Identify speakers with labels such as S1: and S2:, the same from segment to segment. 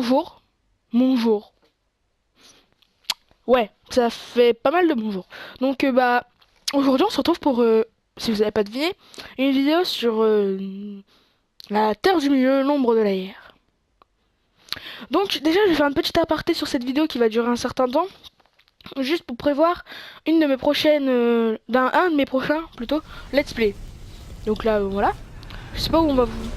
S1: bonjour. Bonjour. Ouais, ça fait pas mal de bonjour. Donc bah aujourd'hui on se retrouve pour, si vous n'avez pas deviné, une vidéo sur la Terre du Milieu, l'ombre de l'air. Donc déjà je vais faire un petit aparté sur cette vidéo qui va durer un certain temps, juste pour prévoir une de mes prochaines, un de mes prochains plutôt, let's play. Donc là voilà, je sais pas où on va vous...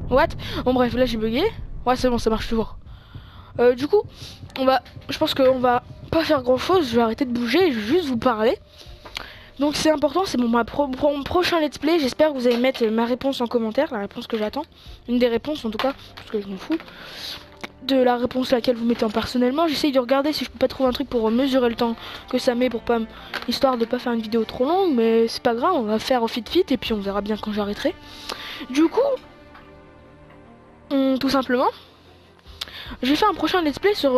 S1: What? Bon bref, là j'ai bugué. Ouais c'est bon, ça marche toujours. Du coup, je pense qu'on va pas faire grand chose, je vais arrêter de bouger, je vais juste vous parler. Donc c'est important, c'est mon prochain let's play, j'espère que vous allez mettre ma réponse en commentaire, la réponse que j'attends. Une des réponses en tout cas, parce que je m'en fous. De la réponse laquelle vous mettez en personnellement, j'essaye de regarder si je peux pas trouver un truc pour mesurer le temps que ça met pour pas histoire de pas faire une vidéo trop longue, mais c'est pas grave, on va faire au fit et puis on verra bien quand j'arrêterai. Du coup, tout simplement, je vais faire un prochain let's play sur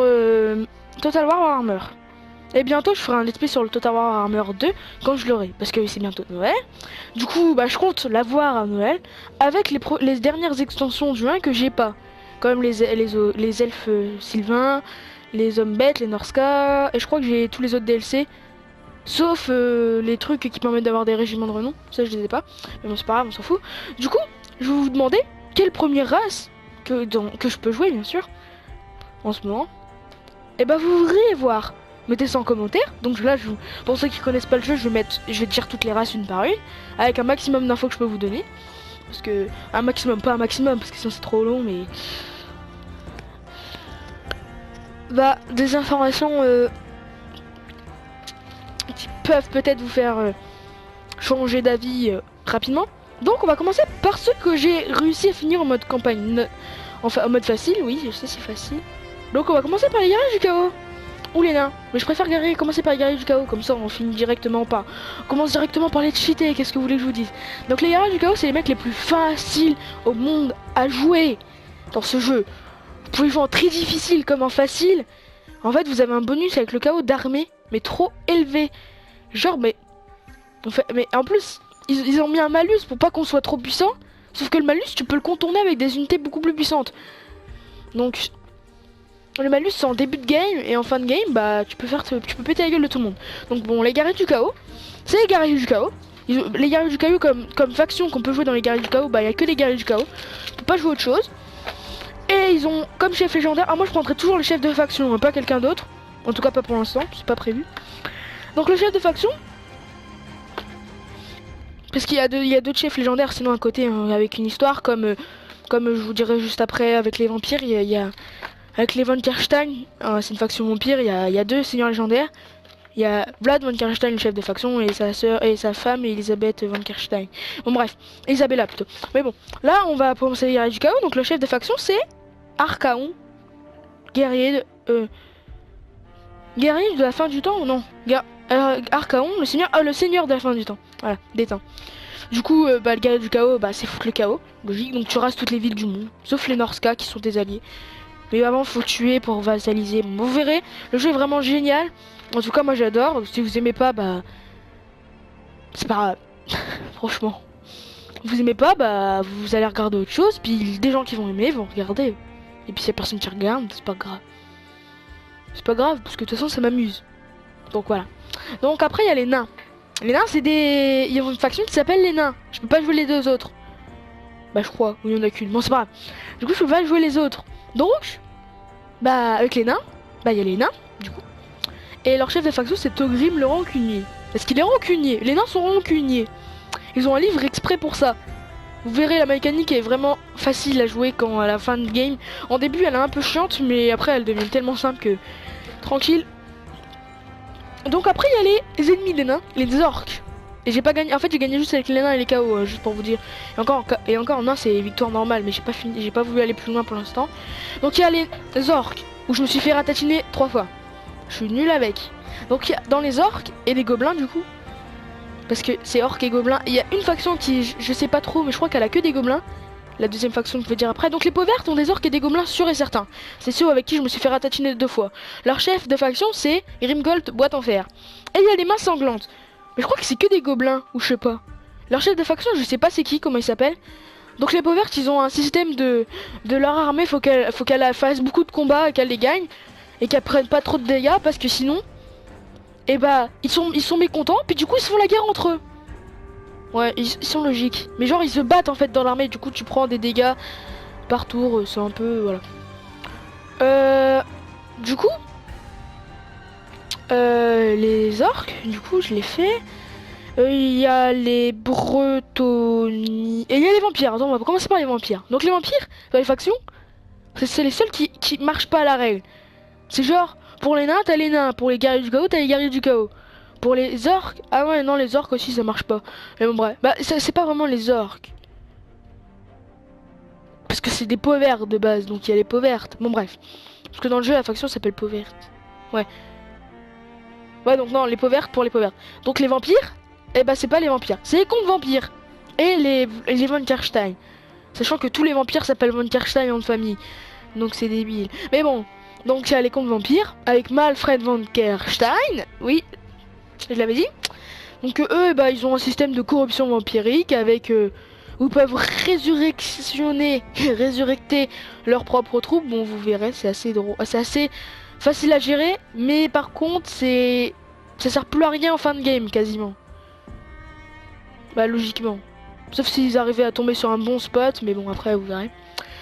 S1: Total War Warhammer. Et bientôt je ferai un let's play sur le Total War Warhammer 2 quand je l'aurai, parce que c'est bientôt Noël. Du coup bah je compte l'avoir à Noël avec les dernières extensions du 1 que j'ai pas. Comme les elfes sylvains, les hommes bêtes, les Norska, et je crois que j'ai tous les autres DLC. Sauf les trucs qui permettent d'avoir des régiments de renom, ça je les ai pas. Mais bon c'est pas grave, on s'en fout. Du coup, je vais vous demander quelle première race que je peux jouer bien sûr en ce moment. Et bah vous voudriez voir. Mettez ça en commentaire. Donc là, pour ceux qui connaissent pas le jeu, je vais dire toutes les races une par une, avec un maximum d'infos que je peux vous donner. Parce que un maximum, pas un maximum, parce que sinon c'est trop long, mais bah des informations qui peuvent peut-être vous faire changer d'avis rapidement. Donc on va commencer par ceux que j'ai réussi à finir en mode campagne, enfin en mode facile. Oui, je sais c'est facile. Donc on va commencer par les guerriers du chaos. Ou les nains. Mais je préfère commencer par les guerriers du chaos, comme ça on finit directement pas. On commence directement par les cheatés, qu'est-ce que vous voulez que je vous dise? Donc les guerriers du chaos, c'est les mecs les plus faciles au monde à jouer dans ce jeu. Vous pouvez jouer en très difficile comme en facile. En fait, vous avez un bonus avec le chaos d'armée, mais trop élevé. Genre, mais en plus, ils ont mis un malus pour pas qu'on soit trop puissant. Sauf que le malus, tu peux le contourner avec des unités beaucoup plus puissantes. Donc, le malus c'est en début de game et en fin de game bah tu peux péter la gueule de tout le monde. Donc bon, les guerriers du chaos, c'est les guerriers du chaos. Les guerriers du chaos comme faction qu'on peut jouer dans les guerriers du chaos, bah il y a que les guerriers du chaos. Tu peux pas jouer autre chose. Et ils ont comme chef légendaire, moi je prendrais toujours le chef de faction, pas quelqu'un d'autre. En tout cas pas pour l'instant, c'est pas prévu. Donc le chef de faction, parce qu'il y a deux chefs légendaires sinon à côté avec une histoire comme je vous dirai juste après avec les vampires, il y a avec les Von Karstein, c'est une faction vampire, il y a deux seigneurs légendaires. Il y a Vlad Von Karstein, le chef de faction, et sa sœur et sa femme Elisabeth Von Karstein. Bon bref, Isabella plutôt. Mais bon, là on va commencer les guerriers du chaos, donc le chef de faction c'est Archaon, guerrier guerrier de la fin du temps ou non Archaon, le seigneur de la fin du temps. Voilà, déteint. Du coup, le guerrier du chaos, c'est foutre le chaos, logique, donc tu rases toutes les villes du monde, sauf les Norska qui sont tes alliés. Mais avant faut tuer pour vassaliser. Vous verrez, le jeu est vraiment génial. En tout cas moi j'adore. Si vous aimez pas c'est pas grave. Franchement. Vous aimez pas vous allez regarder autre chose. Puis des gens qui vont aimer vont regarder. Et puis s'il y a personne qui regarde, c'est pas grave. C'est pas grave parce que de toute façon ça m'amuse. Donc voilà. Donc après il y a les nains. Les nains c'est des... Ils ont une faction qui s'appelle les nains. Je peux pas jouer les deux autres. Bah je crois, ou il y en a qu'une. Bon c'est pas grave. Du coup je peux pas jouer les autres. Donc, avec les nains, il y a les nains, du coup. Et leur chef de faction, c'est Togrim le rancunier. Parce qu'il est rancunier. Les nains sont rancuniers. Ils ont un livre exprès pour ça. Vous verrez, la mécanique est vraiment facile à jouer quand à la fin de game. En début, elle est un peu chiante, mais après, elle devient tellement simple que... Tranquille. Donc après, il y a les ennemis des nains, les orques. Et j'ai pas gagné. En fait, j'ai gagné juste avec les nains et les KO, juste pour vous dire. Et encore, non, c'est victoire normale, mais j'ai pas voulu aller plus loin pour l'instant. Donc il y a les orques où je me suis fait ratatiner 3 fois. Je suis nul avec. Donc dans les orques et les gobelins du coup, parce que c'est orques et gobelins. Il y a une faction qui je sais pas trop, mais je crois qu'elle a que des gobelins. La deuxième faction, je peux dire après. Donc les peaux vertes ont des orques et des gobelins sûrs et certains. C'est ceux avec qui je me suis fait ratatiner 2 fois. Leur chef de faction c'est Grimgold boîte en fer. Et il y a les mains sanglantes. Mais je crois que c'est que des gobelins, ou je sais pas. Leur chef de faction, je sais pas c'est qui, comment il s'appelle. Donc les peaux vertes, ils ont un système de leur armée, faut qu'elle fasse beaucoup de combats et qu'elle les gagne. Et qu'elle prenne pas trop de dégâts parce que sinon, eh bah, ils sont mécontents, puis du coup ils se font la guerre entre eux. Ouais, ils sont logiques. Mais genre ils se battent en fait dans l'armée, du coup tu prends des dégâts par tour, c'est un peu, voilà. Du coup, les orques, du coup je l'ai fait. Il y a les bretonnies. Et il y a les vampires. Attends, on va commencer par les vampires. Donc les vampires, dans les factions, c'est les seuls qui marchent pas à la règle. C'est genre, pour les nains, t'as les nains. Pour les guerriers du chaos, t'as les guerriers du chaos. Pour les orques, ah ouais, non, les orques aussi, ça marche pas. Mais bon, bref. Bah, c'est pas vraiment les orques. Parce que c'est des peaux vertes de base, donc il y a les peaux vertes. Bon, bref. Parce que dans le jeu, la faction s'appelle peau verte. Ouais. Ouais, donc non, les peaux vertes pour les peaux vertes. Donc les vampires, eh bah, c'est pas les vampires. C'est les contes vampires. Et les Von Karstein. Sachant que tous les vampires s'appellent Von Karstein en famille. Donc c'est débile. Mais bon. Donc il y a les contes vampires avec Malfred von Kerstein, oui, je l'avais dit. Donc eux, bah, ils ont un système de corruption vampirique avec où ils peuvent résurrecter leurs propres troupes. Bon, vous verrez, c'est assez drôle, c'est assez facile à gérer, mais par contre, ça sert plus à rien en fin de game quasiment. Bah logiquement, sauf s'ils arrivaient à tomber sur un bon spot, mais bon après vous verrez.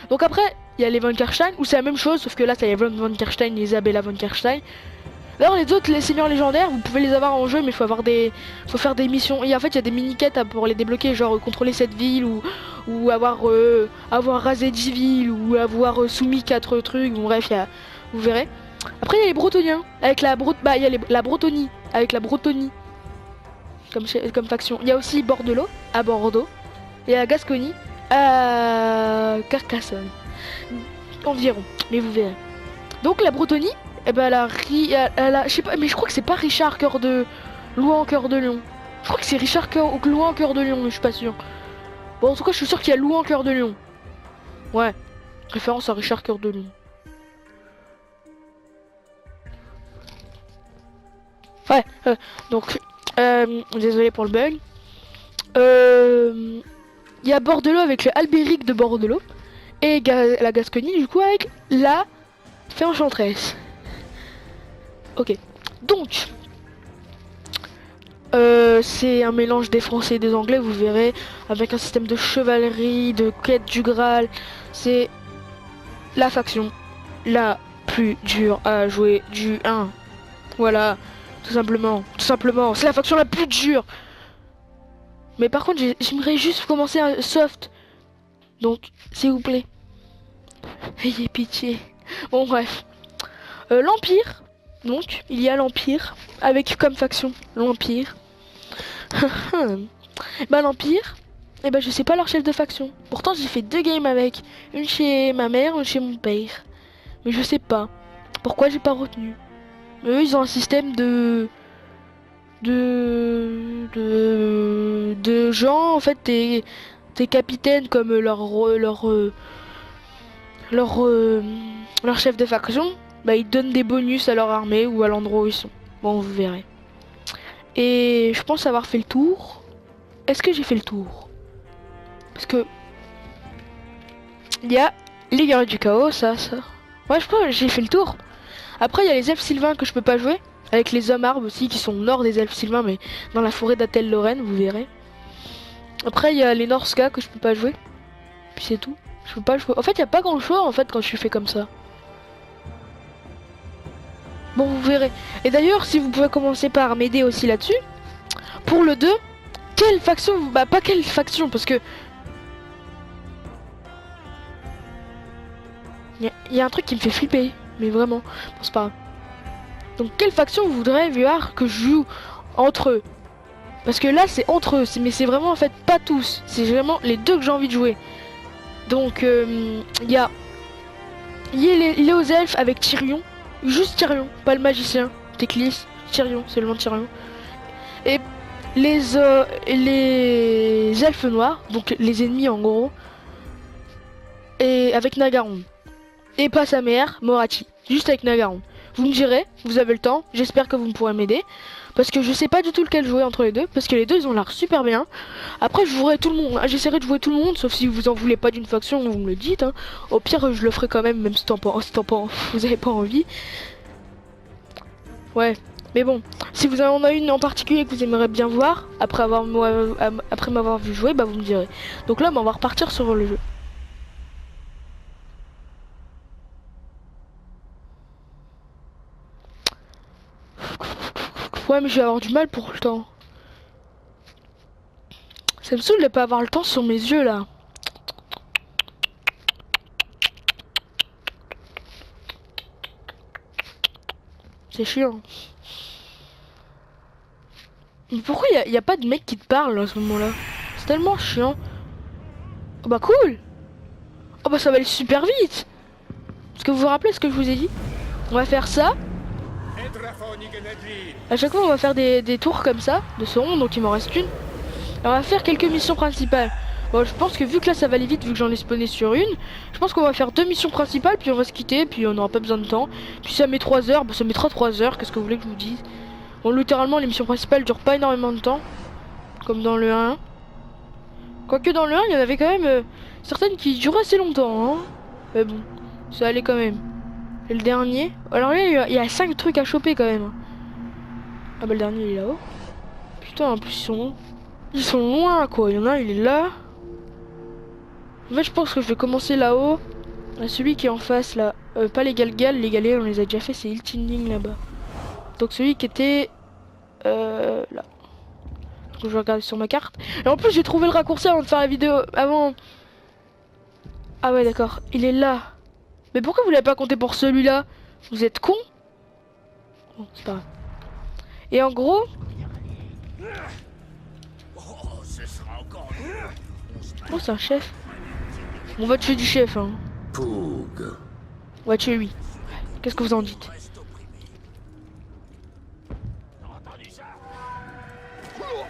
S1: Donc après, il y a les Von Karstein, où c'est la même chose, sauf que là, t'as les Von Karstein et Isabella Von Karstein. D'ailleurs, les autres, les seigneurs légendaires, vous pouvez les avoir en jeu, mais faut faire des missions. Et en fait, il y a des mini-quêtes pour les débloquer, genre contrôler cette ville, ou avoir rasé 10 villes, ou avoir soumis 4 trucs, bon bref, vous verrez. Après, il y a les Bretoniens, avec il y a la Bretonie, avec la Bretonie, comme faction. Il y a aussi Bordelot, à Bordeaux, et la Gascogne, à Carcassonne. Environ, mais vous verrez. Donc la Bretonie, eh ben elle a, je sais pas, mais je crois que c'est pas Richard Cœur de Louan Cœur de Lion. Je crois que c'est Richard Louan Cœur de Lion, mais je suis pas sûr. Bon, en tout cas, je suis sûr qu'il y a Louan Cœur de Lion. Ouais, référence à Richard Cœur de Lion. Ouais, donc, désolé pour le bug. Il y a Bordelot avec le Albéric de Bordelot. Et la Gascogne, du coup, avec la Fée Enchanteresse. Ok. Donc, c'est un mélange des Français et des Anglais, vous verrez, avec un système de chevalerie, de quête du Graal. C'est la faction la plus dure à jouer du 1. Voilà, tout simplement. Tout simplement, c'est la faction la plus dure. Mais par contre, j'aimerais juste commencer un soft. Donc, s'il vous plaît, ayez pitié. Bon, bref. L'Empire. Donc, il y a l'Empire. Avec comme faction l'Empire. Bah, l'Empire. Eh ben, je sais pas leur chef de faction. Pourtant, j'ai fait 2 games avec. Une chez ma mère, une chez mon père. Mais je sais pas. Pourquoi j'ai pas retenu. Eux, ils ont un système de gens, en fait, t'es capitaine comme leur chef de faction, bah ils donnent des bonus à leur armée ou à l'endroit où ils sont. Bon, vous verrez. Et je pense avoir fait le tour. Est-ce que j'ai fait le tour? Parce que il y a les guerriers du chaos, ça. Ouais, je pense que j'ai fait le tour. Après, il y a les elfes sylvains que je peux pas jouer. Avec les hommes arbres aussi, qui sont au nord des elfes sylvains, mais dans la forêt d'Atel-Lorraine, vous verrez. Après, il y a les Norska que je peux pas jouer. Puis c'est tout. Je peux pas jouer. En fait, il n'y a pas grand chose en fait quand je suis fait comme ça. Bon, vous verrez. Et d'ailleurs, si vous pouvez commencer par m'aider aussi là-dessus. Pour le 2, quelle faction? Bah, pas quelle faction, parce que il y a un truc qui me fait flipper. Mais vraiment, bon, c'est pas grave. Donc quelle faction vous voudrez voir que je joue entre eux? Parce que là c'est entre eux, mais c'est vraiment en fait pas tous. C'est vraiment les deux que j'ai envie de jouer. Donc il y a les elfes avec Tyrion. Juste Tyrion, pas le magicien. Teclis, Tyrion, seulement Tyrion. Et les elfes noirs, donc les ennemis en gros. Et avec Nagaron. Et pas sa mère, Morathi. Juste avec Nagaron. Vous me direz, vous avez le temps, j'espère que vous me pourrez m'aider. Parce que je sais pas du tout lequel jouer entre les deux, parce que les deux ils ont l'air super bien. Après je jouerai tout le monde, j'essaierai de jouer tout le monde, sauf si vous en voulez pas d'une faction, vous me le dites. Hein. Au pire je le ferai quand même si vous avez pas envie. Ouais, mais bon, si vous en avez une en particulier que vous aimeriez bien voir, après m'avoir vu jouer, bah vous me direz. Donc là on va repartir sur le jeu. Ouais, mais je vais avoir du mal pour le temps. Ça me saoule de pas avoir le temps sur mes yeux là. C'est chiant. Mais pourquoi y a pas de mec qui te parle à ce moment-là? C'est tellement chiant. Oh bah cool. Oh bah ça va aller super vite. Est-ce que vous vous rappelez ce que je vous ai dit? On va faire ça. À chaque fois on va faire des tours comme ça, de ce rond, donc il m'en reste une. Et on va faire quelques missions principales. Bon, je pense que vu que là ça va aller vite, vu que j'en ai spawné sur une, je pense qu'on va faire 2 missions principales, puis on va se quitter, puis on n'aura pas besoin de temps. Puis ça met 3 heures, bah ça mettra 3 heures, qu'est-ce que vous voulez que je vous dise? Bon, littéralement les missions principales durent pas énormément de temps, comme dans le 1. Quoique dans le 1, il y en avait quand même certaines qui duraient assez longtemps, hein. Mais bon, ça allait quand même. Et le dernier, alors là il y a 5 trucs à choper quand même. Ah bah le dernier il est là-haut. Putain, en plus ils sont loin quoi, il y en a un il est là. En fait je pense que je vais commencer là-haut. Celui qui est en face là, pas les Galgal, les Galets on les a déjà fait, c'est Hiltinding là-bas. Donc celui qui était là. Donc je vais regarder sur ma carte. Et en plus j'ai trouvé le raccourci avant de faire la vidéo, avant. Ah ouais d'accord, il est là. Mais pourquoi vous l'avez pas compté pour celui-là? Vous êtes con? Bon, c'est pas grave. Et en gros... Oh, c'est un chef. On va tuer du chef, hein. On va tuer lui. Qu'est-ce que vous en dites?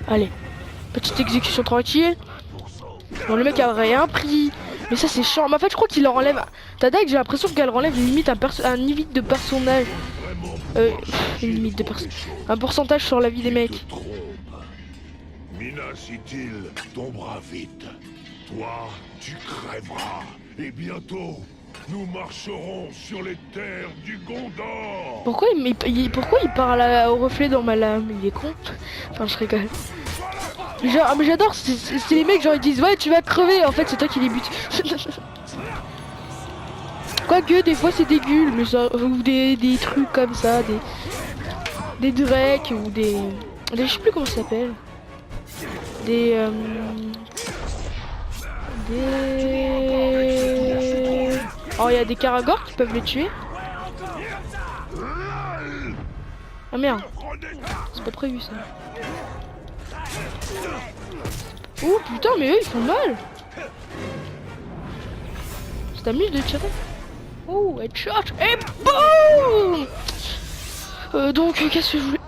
S1: Allez. Petite exécution tranquille. Bon, le mec a rien pris. Mais ça, c'est chiant. Mais en fait, je crois qu'il leur enlève... T'as j'ai l'impression qu'elle enlève limite un limite de personnage. Une limite de un pourcentage sur la vie des mecs.
S2: Mina Sitil tombera vite. Toi, tu crèveras. Et bientôt, nous marcherons sur les terres du Gondor.
S1: Pourquoi il parle au reflet dans ma lame? Il est con. Enfin, je rigole. Genre, mais j'adore, c'est les mecs genre ils disent ouais tu vas crever, en fait c'est toi qui les butes. Quoique des fois c'est des gueules, mais ça, ou des trucs comme ça, des drakes ou des je sais plus comment ça s'appelle. Oh il y a des Karagors qui peuvent les tuer. Ah merde, c'est pas prévu ça. Oh putain mais eux ils font mal. Tu t'amuses de tirer. Oh headshot et boum. Donc qu'est-ce que je voulais...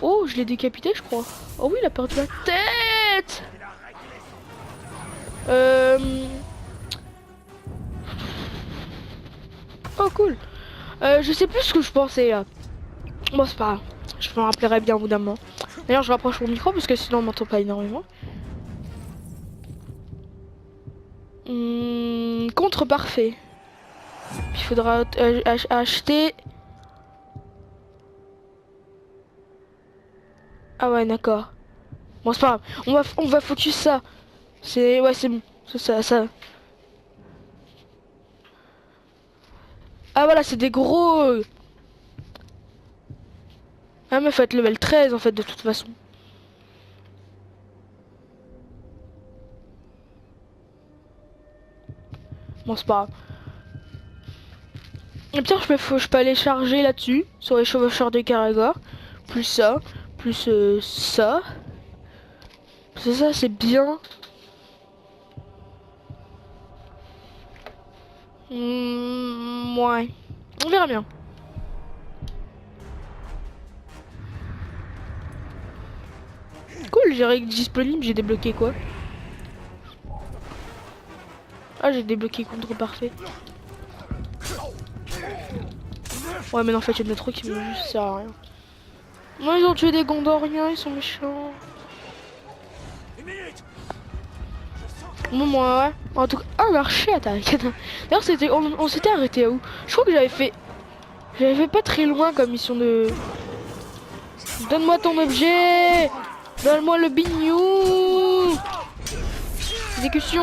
S1: Oh je l'ai décapité je crois. Oh oui il a perdu la tête. Oh cool. Je sais plus ce que je pensais là. Bon c'est pas grave. Je me rappellerai bien au bout d'un moment. D'ailleurs je rapproche mon micro parce que sinon on m'entend pas énormément. Contre parfait. Il faudra acheter. Ah ouais d'accord. Bon c'est pas grave. On va focus ça. C'est ouais c'est bon. C'est ça. Ah voilà c'est des gros. Ah mais faut être level 13 en fait de toute façon. Bon c'est pas grave. Et puis je peux aller charger là-dessus, sur les chevaucheurs des Karagors. Plus ça, plus ça. C'est ça, c'est bien. Ouais. On verra bien. Cool, j'ai disponible, j'ai débloqué quoi? Ah j'ai débloqué contre parfait. Ouais, mais en fait, il y en a trop qui me juste sert à rien. Moi, ils ont tué des Gondoriens, ils sont méchants. Bon, moi, ouais. En tout cas, un archer attaque. D'ailleurs, c'était, on s'était arrêté à où? Je crois que j'avais fait pas très loin comme mission de. Donne-moi ton objet. Donne-moi le bignou. Exécution.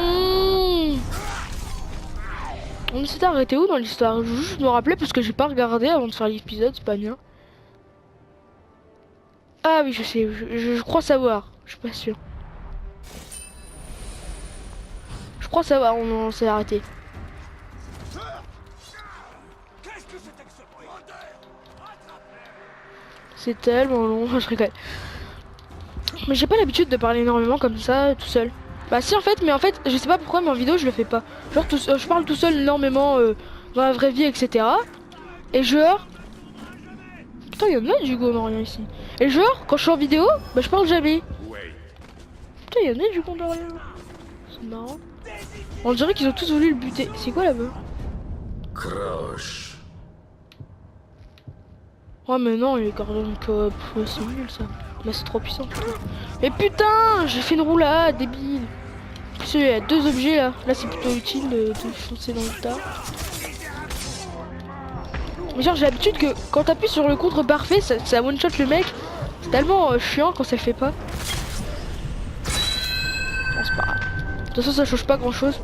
S1: On s'était arrêté où dans l'histoire? Je veux juste me rappeler parce que j'ai pas regardé avant de faire l'épisode, c'est pas bien. Ah oui, je sais, je crois savoir. Je suis pas sûr. Je crois savoir, on s'est arrêté. C'est tellement long, je rigole. Mais j'ai pas l'habitude de parler énormément comme ça, tout seul. Bah si en fait, mais en fait, je sais pas pourquoi, mais en vidéo je le fais pas. Genre, je parle tout seul énormément dans la vraie vie, etc. Et genre... Putain, il y en a du Gondorien ici. Et genre, quand je suis en vidéo, bah je parle jamais. Putain, il y en a du Gondorien. C'est marrant. On dirait qu'ils ont tous voulu le buter. C'est quoi là-bas?
S3: Croche.
S1: Oh mais non, il est Gordon Coop. Ouais, c'est nul ça. Là c'est trop puissant. Mais putain, j'ai fait une roulade, débile. En plus, il y a deux objets là. Là c'est plutôt utile de foncer dans le tas. Mais genre j'ai l'habitude que quand t'appuies sur le contre parfait, ça one shot le mec. C'est tellement chiant quand ça le fait pas. Bon, c'est pas grave. De toute façon ça change pas grand chose.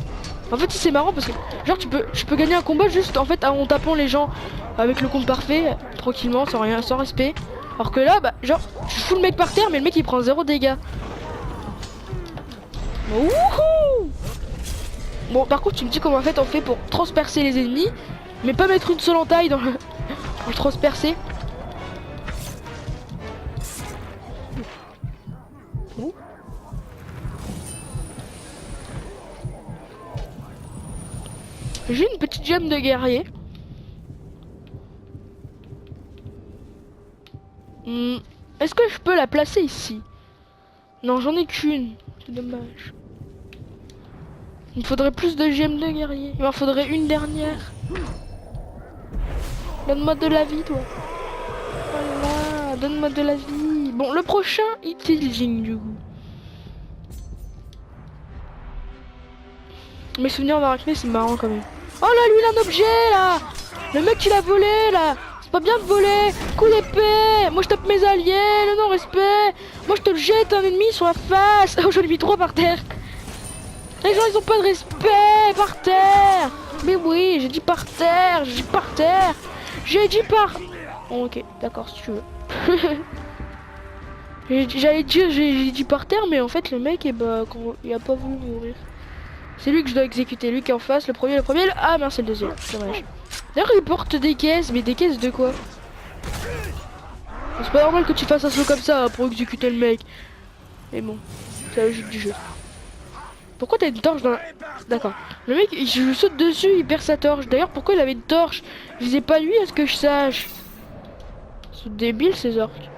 S1: En fait c'est marrant parce que genre je peux gagner un combat juste en fait en tapant les gens avec le compte parfait tranquillement sans rien, sans respect. Alors que là bah genre je fous le mec par terre mais le mec il prend 0 dégâts. Wouhou! Bon par contre tu me dis comment en fait on fait pour transpercer les ennemis mais pas mettre une seule entaille dans le, pour le transpercer. Ouh. J'ai une petite gemme de guerrier. Est-ce que je peux la placer ici? Non, j'en ai qu'une. C'est dommage. Il me faudrait plus de gemmes de guerrier. Il m'en faudrait une dernière. Donne-moi de la vie, toi. Voilà, donne-moi de la vie. Bon, le prochain, Itilging, du coup. Mes souvenirs d'Arachné, c'est marrant quand même. Oh là, lui, il a un objet, là. Le mec, il a volé, là. C'est pas bien de voler. Coup d'épée. Moi, je tape mes alliés. Le non-respect. Moi, je te jette un ennemi sur la face. Oh, j'en ai mis 3 par terre. Les gens, ils ont pas de respect. Par terre. Mais oui, j'ai dit par terre. J'ai dit par terre. J'ai dit par... Bon, ok, d'accord, si tu veux. J'allais dire, j'ai dit par terre, mais en fait, le mec, eh bah, il a pas voulu mourir. C'est lui que je dois exécuter, lui qui est en face, le premier. Ah mince, c'est le deuxième, dommage. D'ailleurs, il porte des caisses, mais des caisses de quoi? C'est pas normal que tu fasses un saut comme ça pour exécuter le mec. Mais bon, c'est la logique du jeu. Pourquoi t'as une torche dans la... D'accord. Le mec, je saute dessus, il perd sa torche. D'ailleurs, pourquoi il avait une torche? Il faisait pas lui, à ce que je sache. C'est débile, ces orques.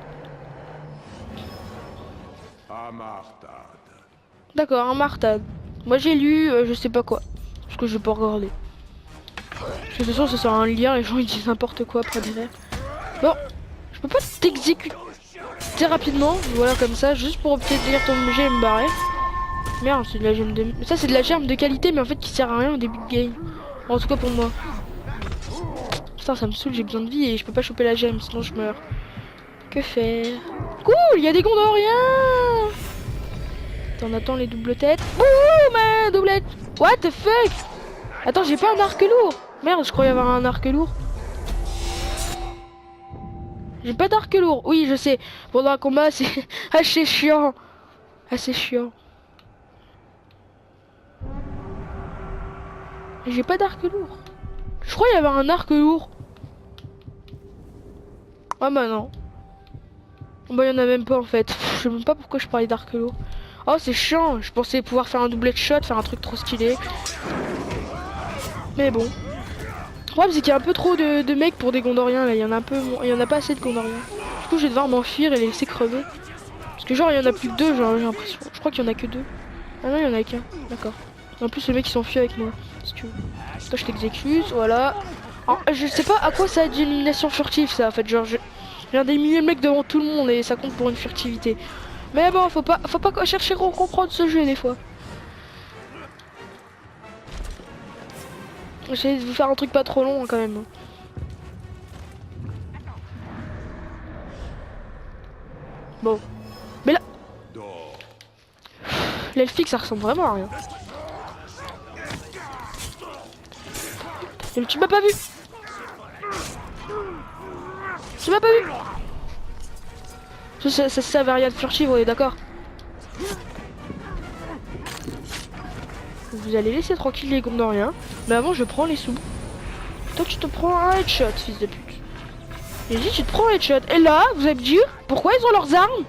S1: D'accord, un martade. Moi j'ai lu, je sais pas quoi. Parce que je vais pas regarder. Parce que de toute façon, ça sert à un lien, les gens ils disent n'importe quoi après derrière. Bon, je peux pas t'exécuter rapidement. Voilà, comme ça, juste pour obtenir ton objet et me barrer. Merde, c'est de la gemme de... Ça, c'est de la gemme de qualité, mais en fait qui sert à rien au début de game. En tout cas pour moi. Putain, ça me saoule, j'ai besoin de vie et je peux pas choper la gemme, sinon je meurs. Que faire? Cool, il y a des Gondoriens! On attend les doubles têtes. Ouh, ma doublette! What the fuck? Attends, j'ai pas un arc lourd. Merde, je croyais avoir un arc lourd. J'ai pas d'arc lourd. Oui, je sais. Pendant un combat, c'est assez chiant. Assez chiant. J'ai pas d'arc lourd. Je crois qu'il y avait un arc lourd. Ah bah non. Bah il y en a même pas en fait. Je sais même pas pourquoi je parlais d'arc lourd. Oh c'est chiant, je pensais pouvoir faire un double shot, faire un truc trop stylé. Mais bon. Le problème c'est qu'il y a un peu trop de mecs pour des Gondoriens là, il y en a un peu, il y en a pas assez de Gondoriens. Du coup je vais devoir m'enfuir et les laisser crever. Parce que genre il y en a plus que 2, genre j'ai l'impression. Je crois qu'il y en a que 2. Ah non il y en a qu'un, d'accord. En plus les mecs ils s'enfuient avec moi, si tu veux. Toi je t'exécute, voilà. Alors, je sais pas à quoi ça aide l'élimination furtive ça en fait, genre je viens d'éliminer le mec devant tout le monde et ça compte pour une furtivité. Mais bon, faut pas chercher à comprendre ce jeu des fois. J'essaie de vous faire un truc pas trop long hein, quand même. Bon. Mais là, l'elfique ça ressemble vraiment à rien. Mais tu m'as pas vu. Tu m'as pas vu. Ça sert à rien de furtive, on est d'accord. Vous allez laisser tranquille les Gondoriens. Mais avant je prends les sous. Toi tu te prends un headshot, fils de pute. J'ai dit tu te prends un headshot. Et là, vous allez me dire, pourquoi ils ont leurs armes?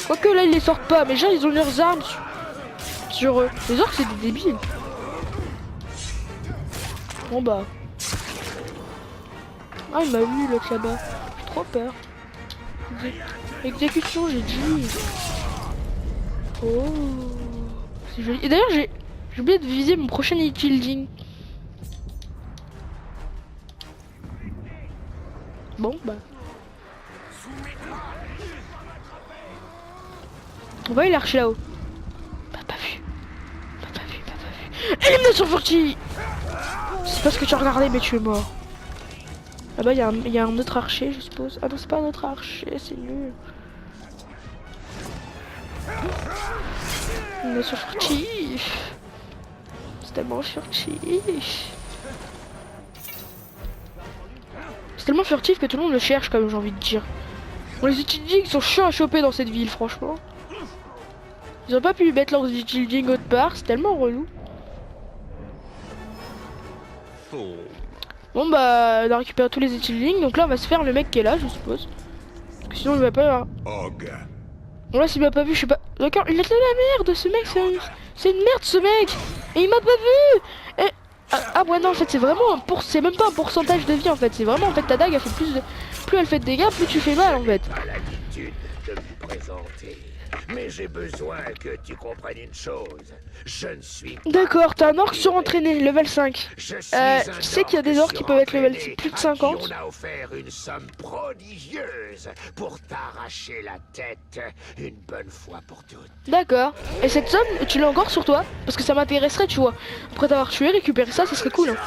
S1: Quoique là ils les sortent pas, mais genre ils ont leurs armes sur eux. Les orques c'est des débiles. Bon bah. Ah il m'a vu l'autre là-bas. J'ai trop peur. Exécution j'ai dit. Oh. C'est joli. Et d'ailleurs j'ai oublié de viser mon prochain e-building. Bon bah. On va aller l'archer là-haut. Pas vu. Pas vu. Élimination furtive. C'est pas ce que tu as regardé mais tu es mort. Là-bas il y a un autre archer je suppose. Ah non c'est pas un autre archer, c'est nul. Élimination furtive. C'est tellement furtif. C'est tellement furtif que tout le monde le cherche comme j'ai envie de dire. Bon, les Utilising sont chiants à choper dans cette ville franchement. Ils ont pas pu mettre leurs Utilising autre part, c'est tellement relou. Bon bah on a récupéré tous les Utilising, donc là on va se faire le mec qui est là je suppose. Parce que sinon il va pas là. Bon là s'il m'a pas vu je sais pas. D'accord, il est de la merde ce mec, c'est une merde ce mec. Et il m'a pas vu. Et... Ah ouais non en fait c'est vraiment c'est même pas un pourcentage de vie en fait, c'est vraiment en fait ta dague elle fait plus elle fait de dégâts, plus tu fais mal en fait.
S3: Pas l'habitude de me présenter, mais j'ai besoin que tu comprennes une chose. Je ne suis pas...
S1: D'accord, t'es un orc surentraîné, level 5.
S3: Je suis
S1: Tu sais qu'il y a des orcs qui peuvent être level plus de 50.
S3: On a offert une somme prodigieuse pour t'arracher la tête une bonne fois pour toutes.
S1: D'accord. Et cette somme, tu l'as encore sur toi? Parce que ça m'intéresserait, tu vois. Après t'avoir tué, récupérer ça, ça serait cool. Hein.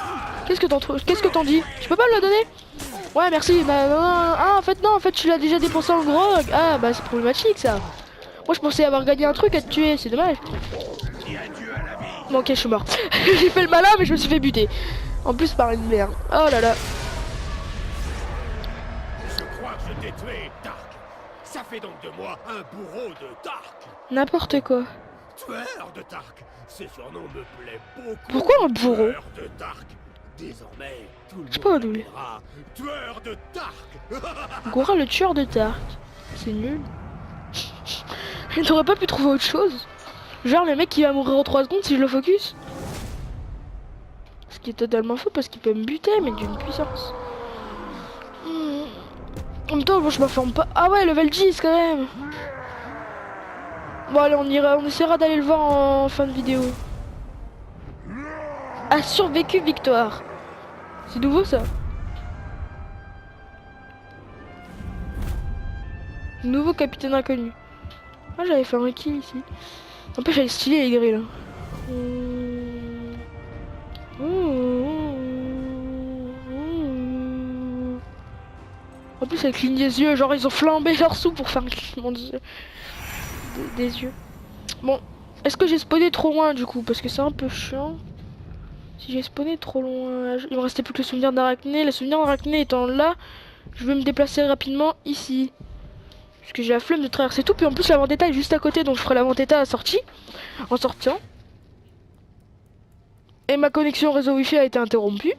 S1: Qu'est-ce que t'en dis? Tu peux pas me la donner? Ouais, merci. Bah, ah, en fait, tu l'as déjà dépensé en grog. Ah, bah, c'est problématique, ça. Moi, je pensais avoir gagné un truc à te tuer, c'est dommage. Bon, ok, je suis mort. J'ai fait le malin, mais je me suis fait buter. En plus, par une merde. Oh là là.
S2: Je crois que je t'ai tué, Tark. Ça fait donc de moi un bourreau de Tark.
S1: N'importe quoi.
S2: Tueur de Tark. Ce surnom me plaît beaucoup.
S1: Pourquoi un bourreau?
S2: Tueur de Tark. Désormais, tout le
S1: C'est pas un
S2: monde
S1: double.
S2: m'appellera tueur de Tark.
S1: Gora le tueur de Tark. C'est nul. Il n'aurait pas pu trouver autre chose. Genre le mec qui va mourir en 3 secondes si je le focus. Ce qui est totalement faux parce qu'il peut me buter mais d'une puissance. En même temps moi je m'informe pas. Ah ouais level 10 quand même. Bon allez on essaiera d'aller le voir en fin de vidéo. A survécu victoire. C'est nouveau ça. Nouveau capitaine inconnu. Ah j'avais fait un kill ici. En plus j'avais stylé les grilles là. En plus elle cligne des yeux, genre ils ont flambé leur sous pour faire un clignement des yeux. Bon, est-ce que j'ai spawné trop loin du coup? Parce que c'est un peu chiant. Si j'ai spawné trop loin, il me restait plus que le souvenir d'Arachné. Le souvenir d'Arachné étant là, je vais me déplacer rapidement ici. Parce que j'ai la flemme de traverser tout, puis en plus la Vendetta est juste à côté, donc je ferai la Vendetta en sortant. Et ma connexion réseau Wi-Fi a été interrompue.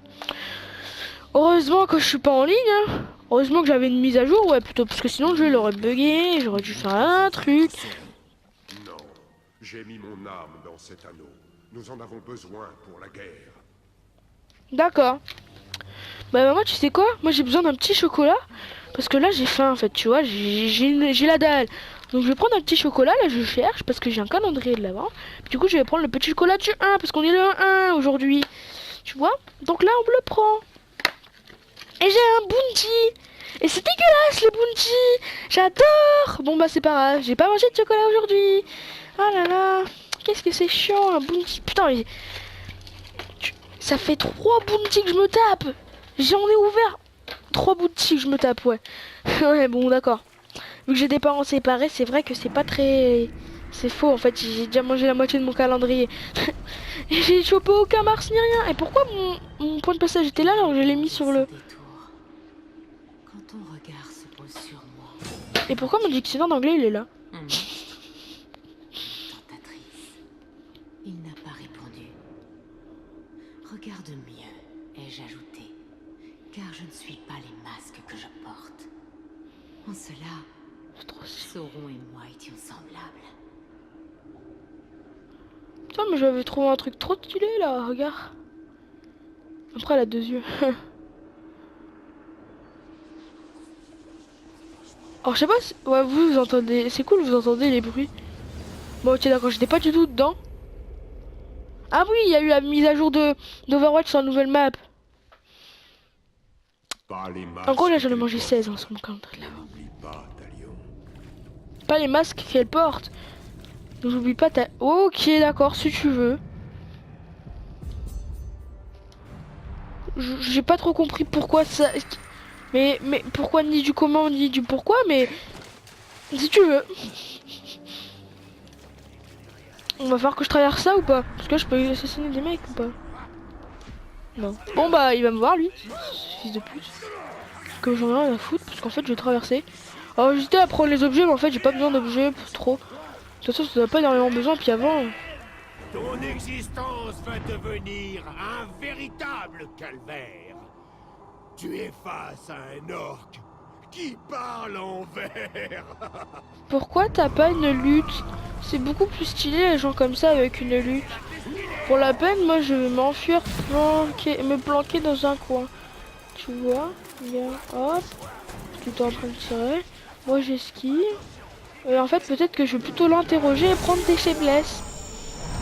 S1: Heureusement que je suis pas en ligne. Hein. Heureusement que j'avais une mise à jour, ouais plutôt, parce que sinon le jeu l'aurait bugué, j'aurais dû faire un truc.
S2: Non, j'ai mis mon âme dans cet anneau. Nous en avons besoin pour la guerre.
S1: D'accord. Bah maman, tu sais quoi? Moi j'ai besoin d'un petit chocolat. Parce que là j'ai faim en fait, tu vois, j'ai la dalle. Donc je vais prendre un petit chocolat, là je cherche parce que j'ai un calendrier de l'avant. Du coup je vais prendre le petit chocolat du 1 parce qu'on est le 1 aujourd'hui. Tu vois? Donc là, on me le prend. Et j'ai un bounty. Et c'est dégueulasse, les bounty. J'adore. Bon, bah, c'est pas grave. J'ai pas mangé de chocolat aujourd'hui. Ah là là. Qu'est-ce que c'est chiant, un bounty. Putain, mais... Ça fait 3 bounty que je me tape. J'en ai ouvert 3 bounty que je me tape, ouais. Ouais, bon, d'accord. Vu que j'ai des parents séparés, c'est vrai que c'est pas très... C'est faux, en fait. J'ai déjà mangé la moitié de mon calendrier. Et j'ai chopé aucun Mars ni rien. Et pourquoi mon point de passage était là alors que je l'ai mis sur le...
S4: Quand ton regard se pose sur moi,
S1: Et pourquoi mon dictionnaire d'anglais il est là?
S4: tentatrice, il n'a pas répondu. Regarde mieux, ai-je ajouté, car je ne suis pas les masques que je porte. En cela, Sauron et moi étions semblables.
S1: Putain, mais j'avais trouvé un truc trop stylé là, regarde. Après, elle a 2 yeux. Alors, je sais pas si... Ouais, vous entendez... C'est cool, vous entendez les bruits. Bon, ok, d'accord, j'étais pas du tout dedans. Ah oui, il y a eu la mise à jour d'Overwatch sur la nouvelle map. En gros, là, j'en ai mangé 16 sur mon calendrier.
S2: N'oublie pas, Talion.
S1: Pas les masques qu'elle porte. Donc, j'oublie pas ta... Ok, d'accord, si tu veux. J'ai pas trop compris pourquoi ça... Mais pourquoi, ni du comment, ni du pourquoi, mais... Si tu veux. On va falloir que je traverse ça ou pas? Parce que je peux assassiner des mecs ou pas? Non. Bon bah il va me voir lui. Fils de pute. Que j'en ai rien à foutre parce qu'en fait je vais traverser. Alors j'hésitais à prendre les objets mais en fait j'ai pas besoin d'objets trop. De toute façon ça n'a pas énormément besoin puis avant...
S3: Ton existence va devenir un véritable calvaire. Tu es face à un orc qui parle en vers.
S1: Pourquoi t'as pas une lutte? C'est beaucoup plus stylé les gens comme ça avec une lutte. Pour la peine moi je vais m'enfuir, me planquer dans un coin. Tu vois? Bien, hop. Tu es en train de tirer. Moi j'esquive. Et en fait peut-être que je vais plutôt l'interroger et prendre des faiblesses.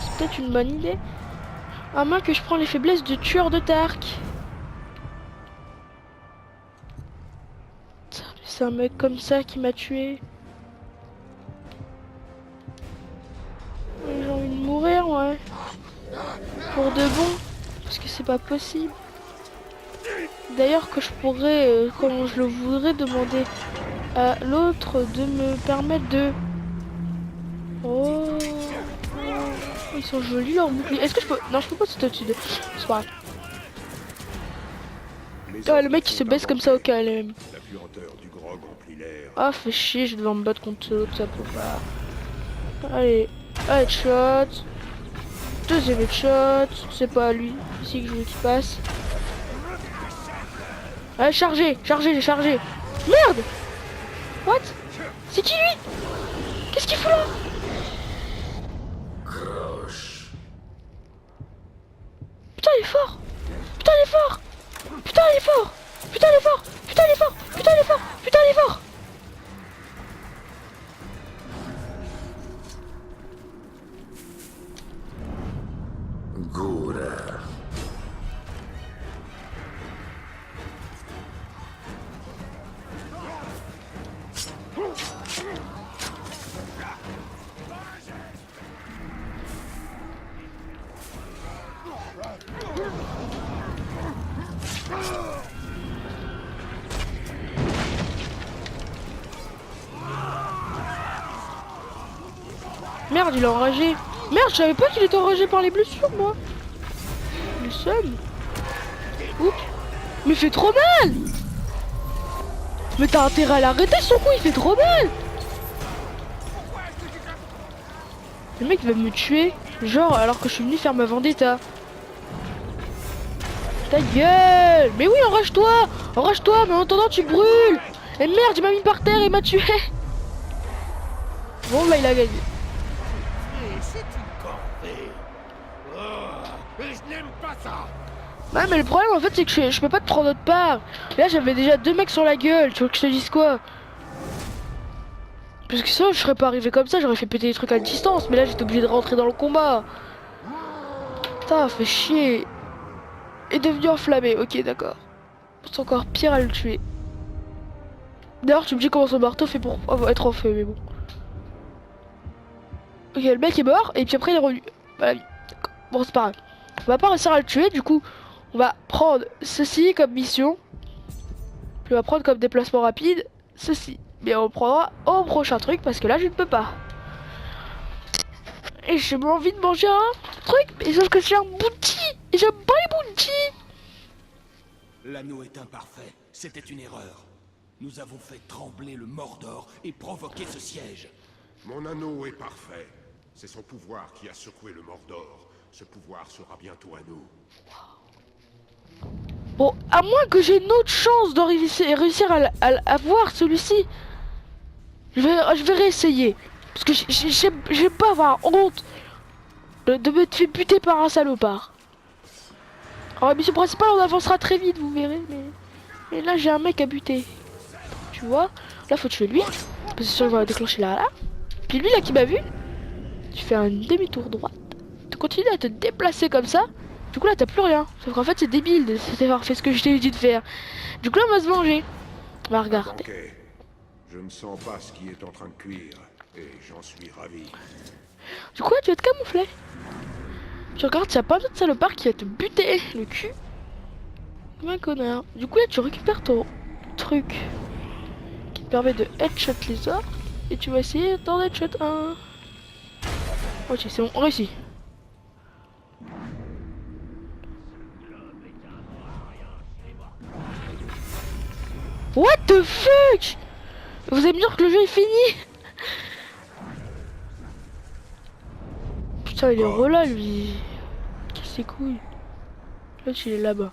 S1: C'est peut-être une bonne idée. À moins que je prends les faiblesses de tueur de Tark. C'est un mec comme ça qui m'a tué. J'ai envie de mourir, ouais. Pour de bon. Parce que c'est pas possible. D'ailleurs que je pourrais, comme je le voudrais, demander à l'autre de me permettre de... Oh. Ils sont jolis leurs boucliers. Est-ce que je peux... Non, je peux pas sauter au-dessus d'eux. C'est pas grave. Ah, le mec qui se baisse comme ça au calme.
S2: La puanteur du grog remplit l'air.
S1: Ah, fait chier, je vais devoir me battre contre l'autre, ça peut pas. Allez, headshot. Deuxième headshot. C'est pas à lui. Ici que je veux qu'il passe. Allez, chargez, chargez, j'ai chargé. Merde! What? C'est qui lui? Qu'est-ce qu'il fout là? Putain, il est fort! Putain, il est fort! Putain, il est fort! Putain, il est fort! Putain, il est fort! Putain, il est fort! Putain, il est fort!
S3: Gura.
S1: Merde, il est enragé. Merde, je savais pas qu'il était enragé par les blessures, moi. Le seul. Oups. Mais il fait trop mal. Mais t'as intérêt à l'arrêter, son coup, il fait trop mal. Le mec va me tuer, genre, alors que je suis venu faire ma vendetta. Ta gueule. Mais oui, enrage-toi. Enrage-toi, mais en attendant, tu brûles. Et merde, il m'a mis par terre et il m'a tué. Bon, bah, il a gagné.
S3: C'est une corvée. Oh, je n'aime pas ça.
S1: Ouais, mais le problème en fait c'est que je peux pas te prendre autre part. Là j'avais déjà 2 mecs sur la gueule, tu veux que je te dise quoi? Parce que ça je serais pas arrivé comme ça, j'aurais fait péter des trucs à distance, mais là j'étais obligé de rentrer dans le combat. Putain, fait chier. est devenu enflammé. Ok, d'accord. C'est encore pire à le tuer. D'ailleurs, tu me dis comment son marteau fait pour être en feu, mais bon. Ok, le mec est mort, et puis après il est revenu. Voilà. Bon, c'est pas grave. On va pas réussir à le tuer, du coup, on va prendre ceci comme mission. Puis on va prendre comme déplacement rapide ceci. Mais on prendra au prochain truc, parce que là, je ne peux pas. Et j'ai envie de manger un truc, mais sauf que c'est un bounty. Et j'aime pas les bounty.
S3: L'anneau est imparfait. C'était une erreur. Nous avons fait trembler le Mordor et provoqué ce siège.
S2: Mon anneau est parfait. C'est son pouvoir qui a secoué le Mordor. Ce pouvoir sera bientôt à nous.
S1: Bon, à moins que j'ai une autre chance de réussir à voir celui-ci. Je vais réessayer. Parce que je vais pas avoir honte de me faire buter par un salopard. Alors la mission principale, on avancera très vite, vous verrez. Mais là, j'ai un mec à buter. Tu vois? Là, faut tuer lui. Parce que sinon, il va déclencher là. Puis lui, là, qui m'a vu, tu fais un demi-tour droite. Tu continues à te déplacer comme ça. Du coup, là, t'as plus rien. Sauf qu'en fait, c'est débile d'avoir fait ce que je t'ai dit de faire. Du coup, là, on va se venger. On va regarder.
S2: Ok. Je ne sens pas ce qui est en train de cuire. Et j'en suis ravi.
S1: Du coup, là, tu vas te camoufler. Tu regardes, s'il n'y a pas d'autre salopard qui va te buter le cul. Comme un connard. Du coup, là, tu récupères ton truc qui te permet de headshot les orques. Et tu vas essayer d'en headshot un. Ok, c'est bon, on réussit. What the fuck? Vous allez me dire que le jeu est fini? Putain, il est relâche lui. Qu'est-ce ses couilles? L'autre il est là-bas.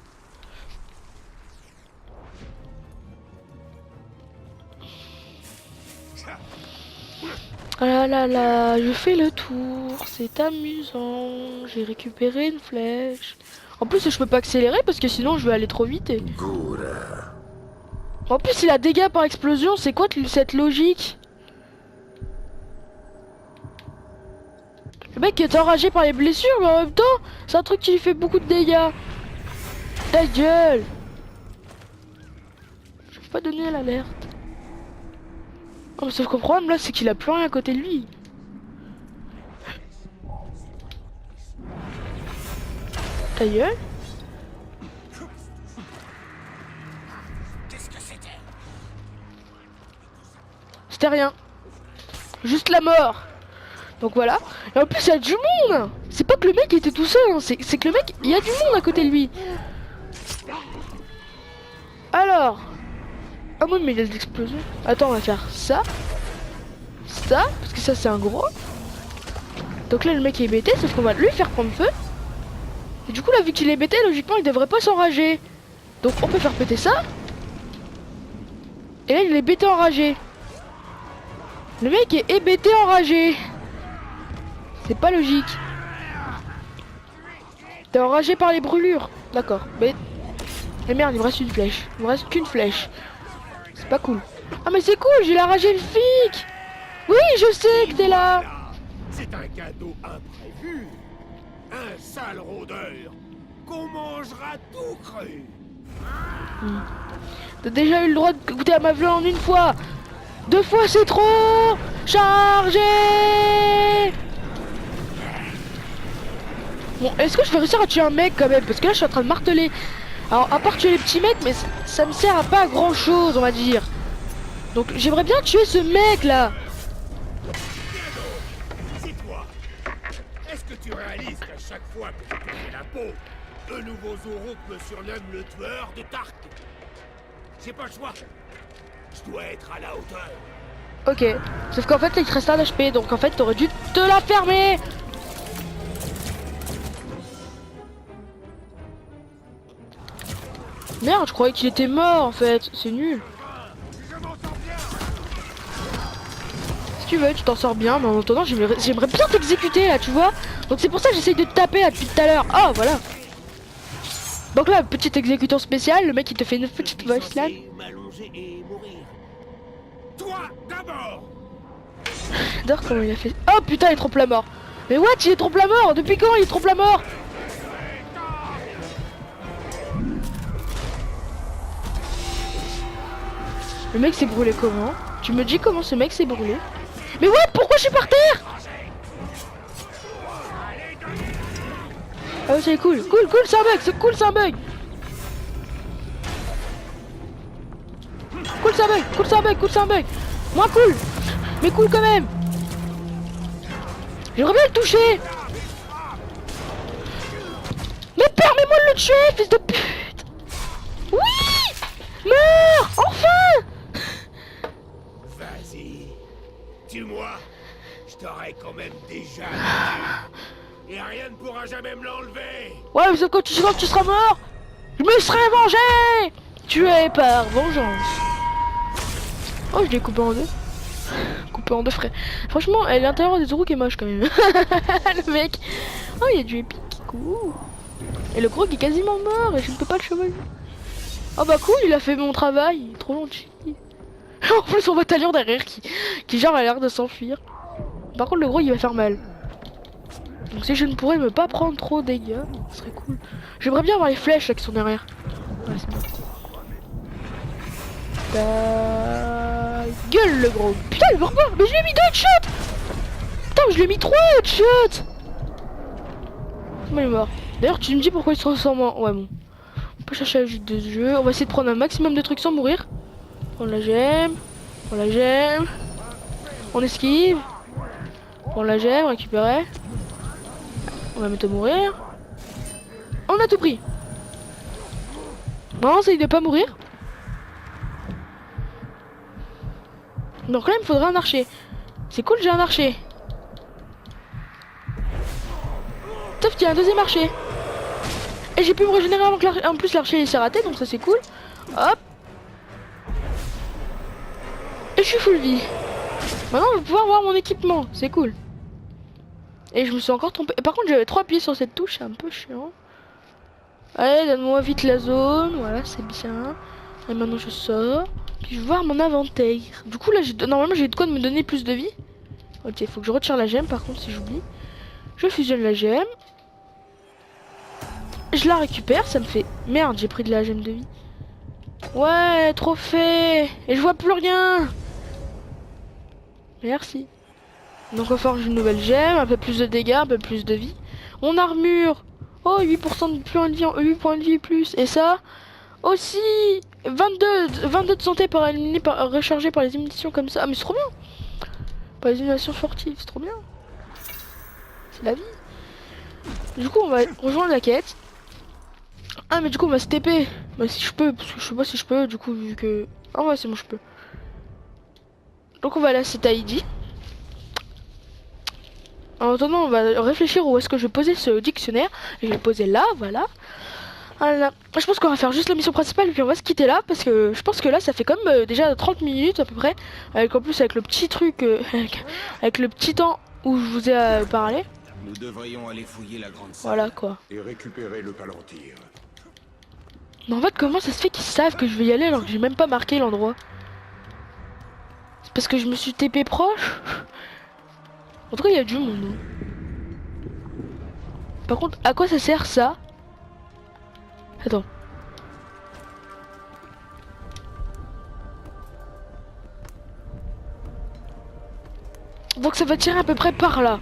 S1: Ah là là là, je fais le tour, c'est amusant. J'ai récupéré une flèche. En plus, je peux pas accélérer parce que sinon je vais aller trop vite. En plus, il a dégâts par explosion. C'est quoi cette logique? Le mec est enragé par les blessures, mais en même temps, c'est un truc qui lui fait beaucoup de dégâts. Ta gueule! Je peux pas donner l'alerte. Oh, mais sauf que le problème là, c'est qu'il a plus rien à côté de lui. Ta gueule? C'était rien. Juste la mort. Donc voilà. Et en plus, il y a du monde. C'est pas que le mec était tout seul. Hein. C'est que le mec, il y a du monde à côté de lui. Alors. Ah oui, mais il y a de l'explosion. Attends, on va faire ça. Ça. Parce que ça, c'est un gros. Donc là, le mec est bêté. Sauf qu'on va lui faire prendre feu. Et du coup, là, vu qu'il est bêté, logiquement, il devrait pas s'enrager. Donc on peut faire péter ça. Et là, il est bêté enragé. Le mec est hébété enragé. C'est pas logique. T'es enragé par les brûlures. D'accord. Mais... Et merde, il me reste une flèche. Il me reste qu'une flèche. C'est pas cool. Ah mais c'est cool, j'ai la rage elfique. Oui, je sais que t'es là.
S3: C'est un cadeau imprévu. Un sale rôdeur qu'on mangera tout cru.
S1: T'as déjà eu le droit de goûter à ma viande en une fois. 2 fois c'est trop. Chargé. Bon, est-ce que je vais réussir à tuer un mec quand même? Parce que là je suis en train de marteler. Alors à part tuer les petits mecs, mais ça me sert à pas grand chose on va dire. Donc j'aimerais bien tuer ce mec là.
S3: C'est toi. Est-ce que tu réalises qu'à chaque fois que je te fais la peau, le nouveau Zorok me surnomme le tueur de Tark? J'ai pas le choix. Je dois être à la hauteur.
S1: Ok, sauf qu'en fait là il te reste un HP, donc en fait t'aurais dû te la fermer. Merde, je croyais qu'il était mort en fait, c'est nul. Si tu veux, tu t'en sors bien, mais en attendant j'aimerais bien t'exécuter là, tu vois. Donc c'est pour ça que j'essaye de te taper là depuis tout à l'heure. Oh voilà. Donc là, petite exécution spéciale, le mec il te fait une petite voice là.
S3: Toi d'abord.
S1: J'adore comment il a fait. Oh putain, il trompe la mort. Mais what, il est trompe la mort? Depuis quand il trompe la mort? Le mec s'est brûlé comment? Tu me dis comment ce mec s'est brûlé? Mais what? Pourquoi je suis par terre? Ah c'est cool, cool, c'est un bug, c'est cool, c'est un bug. Cool, c'est un bug, cool, c'est un bug, cool, c'est un bug. Moins cool, mais cool quand même. J'aimerais bien le toucher. Mais permets-moi de le tuer, fils de pute. Oui. Meurs, enfin.
S3: Vas-y. Tue-moi. Je t'aurais quand même déjà tué. Et rien ne pourra jamais me l'enlever.
S1: Ouais, mais quand tu seras mort, je me serai vengé. Tué par vengeance. Oh, je l'ai coupé en deux. Coupé en deux, frère. Franchement, l'intérieur des roues qui est moche quand même. Le mec. Oh, il y a du épique. Cool. Et le gros qui est quasiment mort et je ne peux pas le chevalier. Oh bah cool, il a fait mon travail. Il est trop gentil. En plus, son bataillon derrière qui genre a l'air de s'enfuir. Par contre, le gros il va faire mal. Donc si je ne pourrais me pas prendre trop de dégâts, ce serait cool. J'aimerais bien avoir les flèches là, qui sont derrière. Ouais, c'est bon. Ta gueule le gros. Putain il meurt pas. Mais je lui ai mis 2 headshots. Putain je lui ai mis 3 headshots. Comment il est mort? D'ailleurs tu me dis pourquoi il se transforme en... Ouais bon. On peut chercher la chute de ce jeu. On va essayer de prendre un maximum de trucs sans mourir. On la gemme. On la gemme. On esquive. On la gemme, récupérer. On va mettre à mourir. On a tout pris. Bon, on essaye de pas mourir. Donc là il me faudrait un archer. C'est cool, j'ai un archer. Sauf qu'il y a un deuxième archer. Et j'ai pu me régénérer avant que en plus l'archer il s'est raté, donc ça c'est cool. Hop. Et je suis full vie. Maintenant on va pouvoir voir mon équipement, c'est cool. Et je me suis encore trompé. Et par contre j'avais 3 pieds sur cette touche, c'est un peu chiant. Allez, donne-moi vite la zone, voilà c'est bien. Et maintenant je sors. Puis je vais voir mon inventaire. Du coup là normalement j'ai de quoi de me donner plus de vie. Ok, il faut que je retire la gemme par contre si j'oublie. Je fusionne la gemme. Je la récupère, ça me fait... Merde, j'ai pris de la gemme de vie. Ouais, trophée. Et je vois plus rien. Merci. Donc on forge une nouvelle gemme, un peu plus de dégâts, un peu plus de vie. Mon armure. Oh, 8% de points de vie, 8 points de vie plus. Et ça aussi 22 de santé par éliminer, rechargé par les émissions comme ça. Ah mais c'est trop bien. Par les éliminations furtives, c'est trop bien. C'est la vie. Du coup on va rejoindre la quête. Ah mais du coup on va se TP. Bah si je peux, parce que je sais pas si je peux du coup vu que... Ah ouais c'est bon je peux. Donc on va aller à cet ID. En attendant on va réfléchir où est-ce que je vais poser ce dictionnaire. Et je vais le poser là, voilà. Voilà. Je pense qu'on va faire juste la mission principale et puis on va se quitter là. Parce que je pense que là ça fait comme déjà 30 minutes à peu près. Avec en plus avec le petit truc, avec le petit temps où je vous ai parlé.
S5: Nous devrions aller fouiller la grande salle.
S1: Voilà quoi.
S2: Et récupérer le palantir.
S1: Mais en fait comment ça se fait qu'ils savent que je vais y aller alors que j'ai même pas marqué l'endroit? C'est parce que je me suis TP proche. En tout cas il y a du monde. Par contre à quoi ça sert ça? Attends. Donc ça va tirer à peu près par là.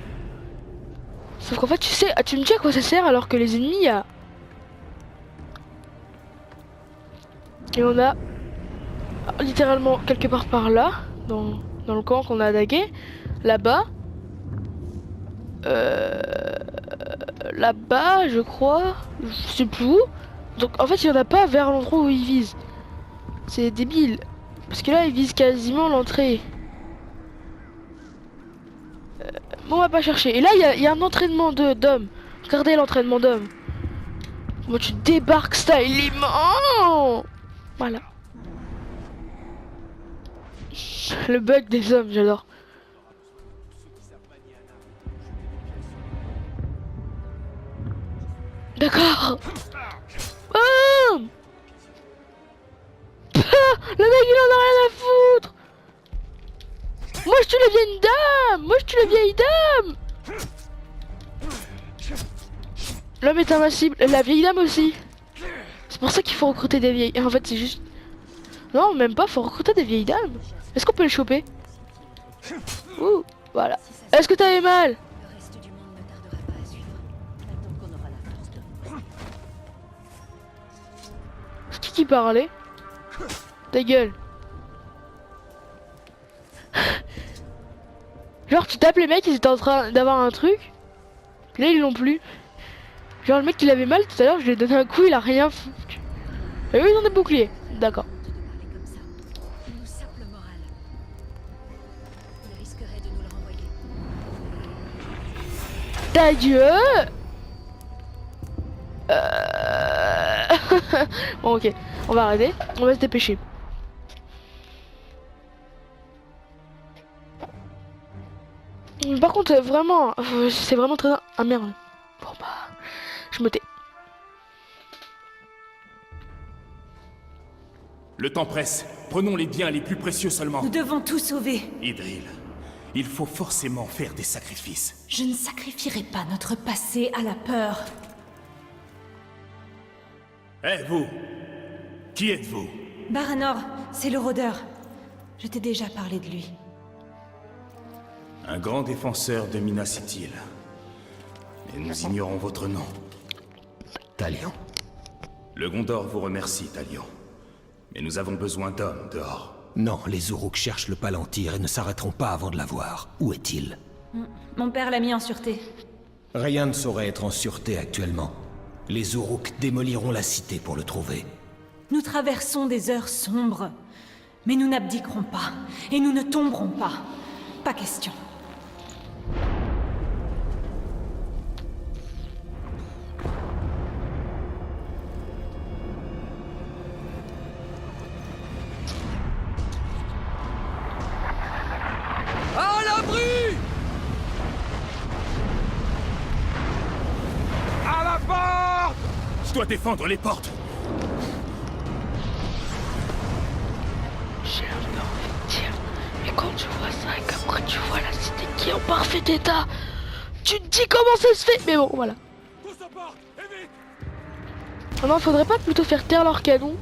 S1: Sauf qu'en fait tu sais, tu me dis à quoi ça sert alors que les ennemis il y a... Et on a littéralement quelque part par là, dans le camp qu'on a attaqué, là-bas. Là-bas, je crois, je sais plus où. Donc en fait, il y en a pas vers l'endroit où ils visent. C'est débile. Parce que là, ils visent quasiment l'entrée. Bon, on va pas chercher. Et là, il y a un entraînement d'hommes. Regardez l'entraînement d'hommes. Comment tu débarques stylement. Voilà. Le bug des hommes, j'adore. D'accord. Oh le mec il en a rien à foutre. Moi je tue la vieille dame. Moi je tue la vieille dame. L'homme est invincible. La vieille dame aussi. C'est pour ça qu'il faut recruter des vieilles. Et en fait c'est juste... Non, même pas, faut recruter des vieilles dames. Est-ce qu'on peut les choper? Ouh, voilà. Est-ce que t'avais mal?
S4: Le reste du monde ne tardera pas à suivre. Attends qu'on aura la force de...
S1: C'est qui parlait? Ta gueule. Genre tu tapes les mecs, ils étaient en train d'avoir un truc. Là ils l'ont plus. Genre le mec il avait mal tout à l'heure, je lui ai donné un coup, il a rien foutu. Et eux ils ont des boucliers. D'accord.
S4: De parler comme ça. Il nous sape le moral. Il risquerait de nous le renvoyer.
S1: Ta gueule. Bon ok, on va arrêter, on va se dépêcher. Par contre vraiment, c'est vraiment très... Ah merde. Bon bah, je me tais.
S3: Le temps presse. Prenons les biens les plus précieux seulement.
S6: Nous devons tout sauver.
S3: Idril, il faut forcément faire des sacrifices.
S6: Je ne sacrifierai pas notre passé à la peur.
S3: Eh vous, qui êtes-vous?
S6: Baranor, c'est le rôdeur. Je t'ai déjà parlé de lui.
S3: Un grand défenseur de Minas Ithil. Et nous ignorons votre nom.
S7: Talion.
S3: Le Gondor vous remercie, Talion. Mais nous avons besoin d'hommes dehors.
S7: Non, les Uruk cherchent le Palantir et ne s'arrêteront pas avant de l'avoir. Où est-il?
S6: Mon père l'a mis en sûreté.
S7: Rien ne saurait être en sûreté actuellement. Les Uruk démoliront la cité pour le trouver.
S6: Nous traversons des heures sombres. Mais nous n'abdiquerons pas. Et nous ne tomberons pas. Pas question.
S5: À l'abri!
S3: À la porte! Je dois défendre les portes.
S1: J'ai envie de dire, mais quand tu vois ça et qu'après tu vois la cité qui est en parfait état, tu te dis comment ça se fait. Mais bon, voilà.
S3: Tous aux portes, et vite!
S1: Oh non, faudrait pas plutôt faire taire leurs canons?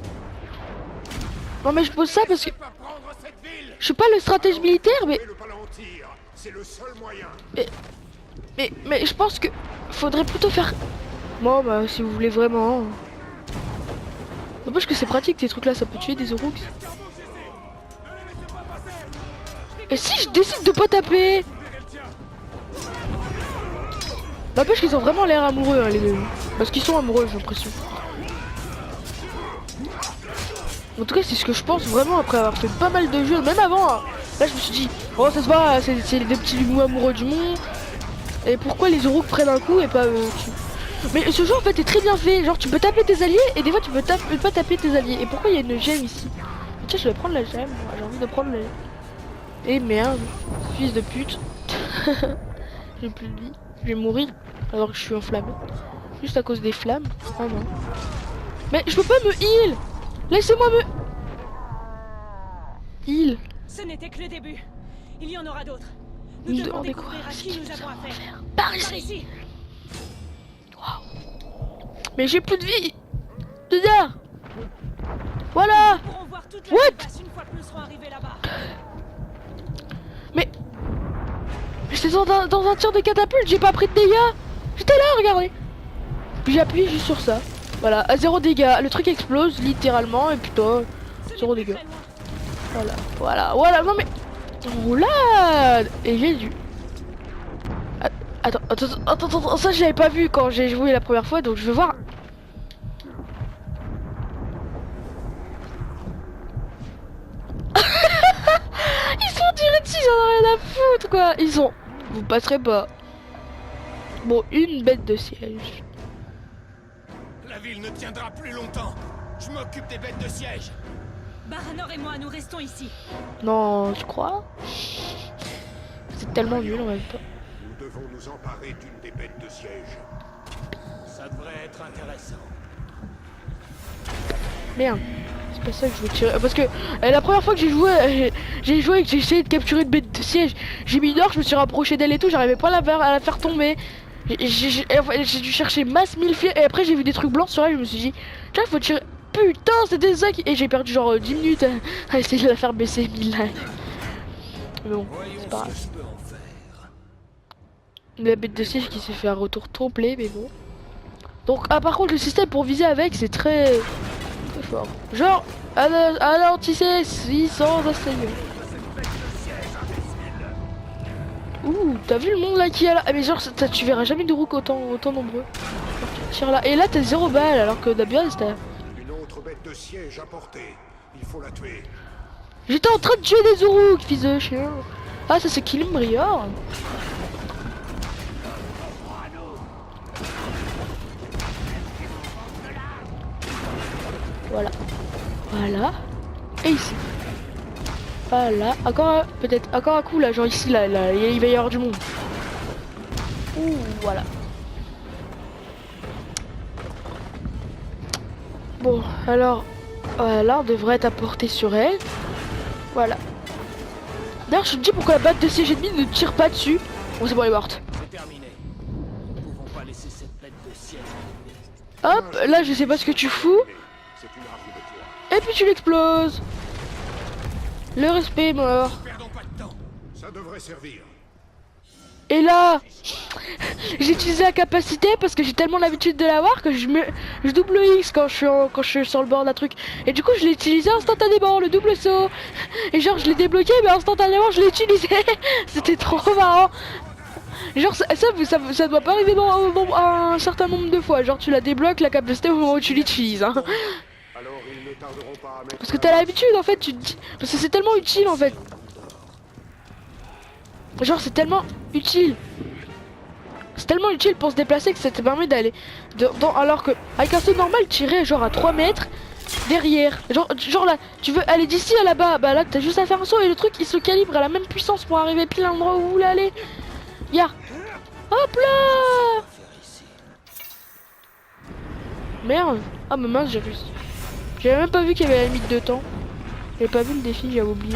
S1: Non mais je pose ça parce que
S3: Pas prendre cette ville!
S1: je suis pas le stratège militaire, mais
S2: Le Palantir, c'est le seul moyen.
S1: mais je pense que faudrait plutôt faire. Bon bah si vous voulez vraiment. N'empêche que c'est pratique ces trucs là, ça peut tuer des Uruks. Et si je décide de pas taper? N'empêche qu'ils ont vraiment l'air amoureux hein, les deux. Parce qu'ils sont amoureux j'ai l'impression. En tout cas c'est ce que je pense vraiment après avoir fait pas mal de jeux, même avant hein. Là je me suis dit, oh ça se voit, c'est des petits loups amoureux du monde. Et pourquoi les Uruks prennent un coup et pas Mais ce jeu en fait est très bien fait, genre tu peux taper tes alliés et des fois tu peux pas taper tes alliés. Et pourquoi il y a une gemme ici? Tiens je vais prendre la gemme, j'ai envie de prendre la... Et merde, fils de pute. J'ai plus de vie, je vais mourir alors que je suis enflammé. Juste à cause des flammes. Ah non. Mais je peux pas me heal. Laissez-moi me... Heal.
S6: Ce n'était que le début. Il y en aura d'autres.
S1: Nous
S6: Nous
S1: devons
S6: devons
S1: découvrir
S6: découvrir à
S1: ce
S6: qui
S1: qu'ils
S6: nous avons
S1: ont à
S6: affaire.
S1: Par
S6: Par
S1: ici.
S6: ici.
S1: Mais j'ai plus de vie. Bizarre. Voilà.
S6: Nous pourrons voir toute
S1: What?
S6: la place une fois que nous serons arrivés là-bas.
S1: Mais j'étais dans un tir de catapulte, j'ai pas pris de dégâts. J'étais là, regardez. Puis j'appuie juste sur ça. Voilà, à 0 dégâts. Le truc explose littéralement et putain,
S6: Ce n'est
S1: 0
S6: plus
S1: dégâts.
S6: très loin.
S1: Voilà. Non mais... Oula. Et j'ai dû... Attends, ça je l'avais pas vu quand j'ai joué la première fois, donc je vais voir. Ils sont tirés dessus, ils en ont rien à foutre quoi. Ils sont... Vous passerez pas. Bon, une bête de siège.
S3: La ville ne tiendra plus longtemps. Je m'occupe des bêtes de siège.
S6: Baranor et moi, nous restons ici.
S1: Non, je crois. C'est tellement nul en même temps.
S2: Nous devons nous emparer d'une des bêtes de siège.
S3: Ça devrait être intéressant.
S1: Merde. C'est pas ça que je veux tirer. Parce que la première fois que j'ai joué et que j'ai essayé de capturer une bête de siège, j'ai mis une heure, je me suis rapproché d'elle et tout, j'arrivais pas à la faire tomber. J'ai dû chercher masse mille et après j'ai vu des trucs blancs sur elle, je me suis dit, tiens, faut tirer. putain, c'était ça qui... Et j'ai perdu genre 10 minutes à essayer de la faire baisser 1000 likes. Mais bon, c'est pas grave. La bête de siège qui s'est fait un retour complet, mais bon. Donc, ah, par contre, le système pour viser avec, c'est très fort. Genre, ralentissez 600 assaillants. Ouh, t'as vu le monde là qui a là? Ah, mais genre, tu verras jamais de Rook autant nombreux. Tire là. Et là, t'as 0 balles, alors que d'habitude, c'était...
S2: Une autre bête de siège à portée. Il faut la tuer.
S1: J'étais en train de tuer des Uruk, fils de chien. Ah, ça c'est Kilmbrior. Voilà. Voilà. Et ici. Voilà. Encore peut-être encore un coup là, genre ici là, il va y avoir du monde. Ouh, voilà. Bon, alors là on devrait être à portée sur elle. Voilà. D'ailleurs, je te dis pourquoi la batte de siège ennemie ne tire pas dessus. Bon, c'est bon, elle est morte.
S5: C'est terminé. Nous ne pouvons pas laisser cette bête de siège.
S1: Hop, là je sais pas ce que tu fous.
S2: C'est une arme de toi.
S1: Et puis tu l'exploses. Le respect est mort.
S3: Perdons pas de temps.
S2: Ça devrait servir.
S1: Et là, j'ai utilisé la capacité parce que j'ai tellement l'habitude de l'avoir que je double X quand je suis sur le bord d'un truc. Et du coup, je l'ai utilisé instantanément, le double saut. Et genre, je l'ai débloqué, mais instantanément, je l'ai utilisé. C'était trop marrant. Genre, ça doit pas arriver dans un certain nombre de fois. Genre, tu la débloques, la capacité au moment où tu l'utilises. Hein.
S2: Alors ils ne tarderont pas à mettre...
S1: Parce que t'as l'habitude, en fait, tu te dis... Parce que c'est tellement utile, en fait. Genre, c'est tellement utile. C'est tellement utile pour se déplacer que ça te permet d'aller... Alors que, avec un saut normal, tirer genre à 3 mètres derrière. Genre là, tu veux aller d'ici à là-bas, bah là, t'as juste à faire un saut et le truc, il se calibre à la même puissance pour arriver pile à l'endroit où vous voulez aller. Ya. Hop là. Merde. Ah, mais mince, j'ai réussi. J'avais même pas vu qu'il y avait la limite de temps. J'avais pas vu le défi, j'avais oublié.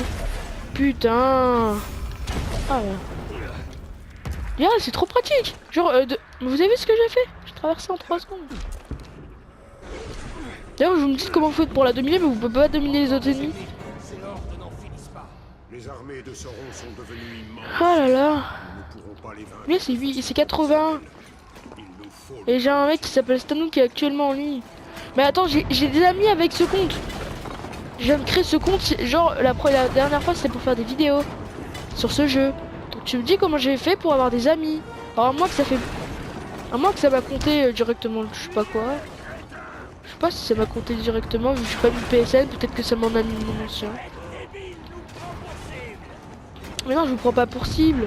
S1: Putain. Ah ouais. Yeah, c'est trop pratique. Genre, vous avez vu ce que j'ai fait? J'ai traversé en 3 secondes. D'ailleurs, je me dis comment vous faites pour la dominer, mais vous pouvez pas dominer les autres ennemis.
S2: Les armées de Sauron sont devenues immenses.
S1: Oh là là.
S2: Nous ne pourrons pas les vaincre.
S1: Lui, c'est 80.
S2: Il nous faut...
S1: Et j'ai un mec qui s'appelle Stanou qui est actuellement en ligne. Mais attends, j'ai des amis avec ce compte. Je viens de créer ce compte. Genre, la dernière fois, c'était pour faire des vidéos sur ce jeu. Donc tu me dis comment j'ai fait pour avoir des amis. Alors à moins que ça fait... À moins que ça m'a compté directement, je sais pas quoi. Je sais pas si ça m'a compté directement, vu que je suis pas une PSN, peut-être que ça m'en a mis mon ancien. Mais non, je vous prends pas pour cible.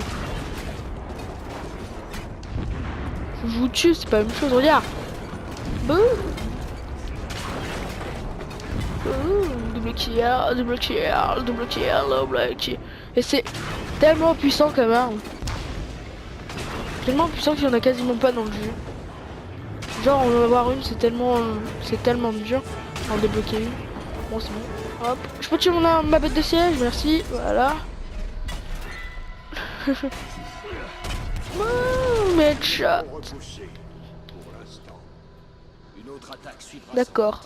S1: Je vous tue, c'est pas la même chose, regarde. Boum. Double kill, double kill, double kill, double kill. Et c'est tellement puissant comme arme. Tellement puissant qu'il y en a quasiment pas dans le jeu. Genre en avoir une, c'est tellement dur en débloquer une. Bon, c'est bon. Hop, je peux tuer ma bête de siège, merci. Voilà. Headshot.
S2: Repousser pour l'instant.
S5: Une autre attaque suivra.
S1: D'accord.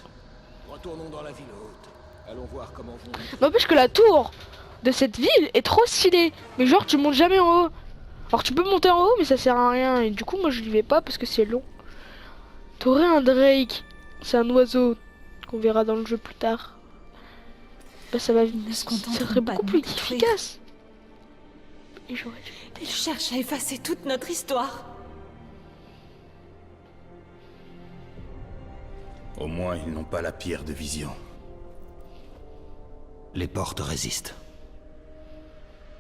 S5: Retournons dans la ville haute. Allons voir comment vont.
S1: N'empêche que la tour de cette ville est trop stylée. Mais genre tu montes jamais en haut. Alors tu peux monter en haut mais ça sert à rien. Et du coup moi je n'y vais pas parce que c'est long. T'aurais un Drake. C'est un oiseau qu'on verra dans le jeu plus tard. Bah ça va
S6: Ne se
S1: ça
S6: contenteront
S1: serait
S6: pas
S1: beaucoup
S6: de
S1: plus
S6: nous détruire.
S1: efficace. Et j'aurais dû...
S6: Ils cherchent à effacer toute notre histoire.
S8: Au moins, ils n'ont pas la pierre de vision.
S7: Les portes résistent.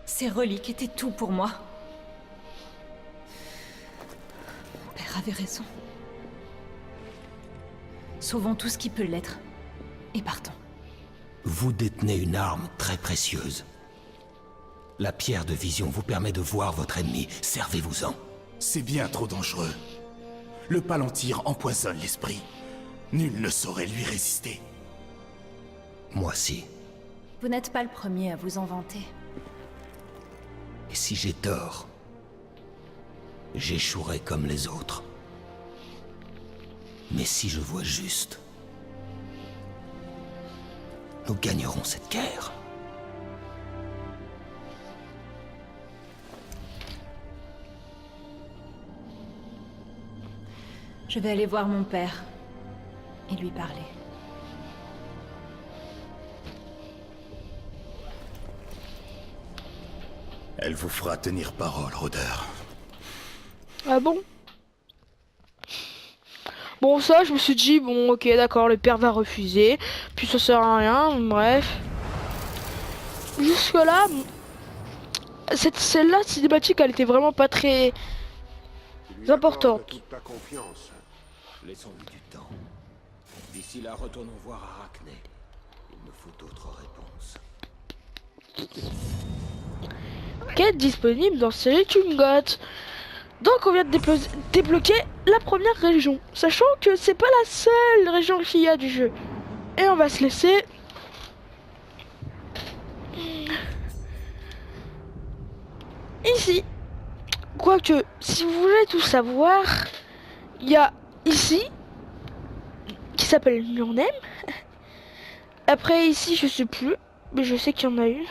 S6: Ces reliques étaient tout pour moi. Mon père avait raison. Sauvons tout ce qui peut l'être. Et partons.
S7: Vous détenez une arme très précieuse. La pierre de vision vous permet de voir votre ennemi. Servez-vous-en.
S8: C'est bien trop dangereux. Le Palantir empoisonne l'esprit. Nul ne saurait lui résister.
S7: Moi si.
S4: Vous n'êtes pas le premier à vous en vanter.
S7: Et si j'ai tort, j'échouerai comme les autres. Mais si je vois juste, nous gagnerons cette guerre.
S6: Je vais aller voir mon père et lui parler.
S8: Elle vous fera tenir parole, rôdeur.
S1: Ah bon? Bon, ça, je me suis dit, bon, ok, d'accord, le père va refuser. Puis ça sert à rien, bref. Jusque-là, celle-là, cinématique, elle était vraiment pas très
S2: Tu lui accordes
S1: importante.
S2: toute ta confiance.
S5: Laissons-lui du temps. D'ici là, retournons voir Arachné. Il me faut d'autres réponses.
S1: Quête disponible dans série Tungot. Donc on vient de débloquer la première région, sachant que c'est pas la seule région qu'il y a du jeu. Et on va se laisser ici. Quoique, si vous voulez tout savoir, il y a ici qui s'appelle Murnem. Après ici, je sais plus, mais je sais qu'il y en a une.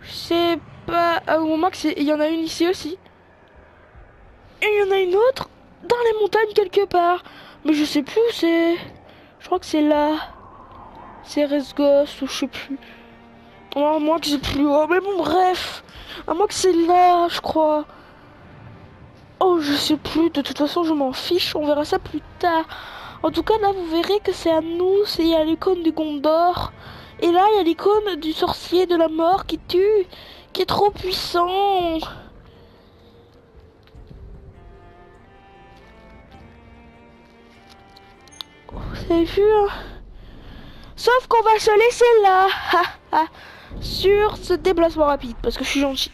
S1: Je sais pas au moment que il y en a une ici aussi. Et il y en a une autre dans les montagnes quelque part. Mais je sais plus où c'est. Je crois que c'est là. C'est Resgos ou je sais plus. Oh, à moins que c'est plus haut. Mais bon, bref. À moins que c'est là, je crois. Oh, je sais plus. De toute façon, je m'en fiche. On verra ça plus tard. En tout cas, là, vous verrez que c'est à nous. Il y a l'icône du Gondor. Et là, il y a l'icône du sorcier de la mort qui tue. Qui est trop puissant. Vous avez vu, hein? Sauf qu'on va se laisser là. Sur ce déplacement rapide. Parce que je suis gentil.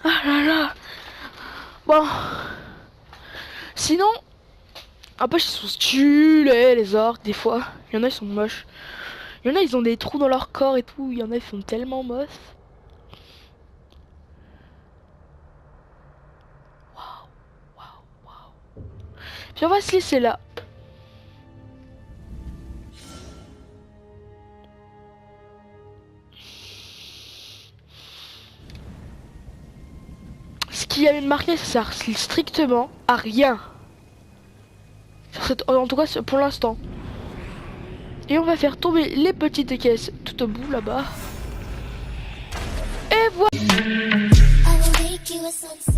S1: Ah là là. Bon. Sinon, un peu ils sont stylés les orques des fois. Il y en a ils sont moches. Il y en a ils ont des trous dans leur corps et tout. Il y en a ils sont tellement moches. Puis on va se laisser là. Ce qui avait marqué, ça sert strictement à rien. En tout cas, pour l'instant. Et on va faire tomber les petites caisses tout au bout là-bas. Et voilà.
S9: I will make you a sunset.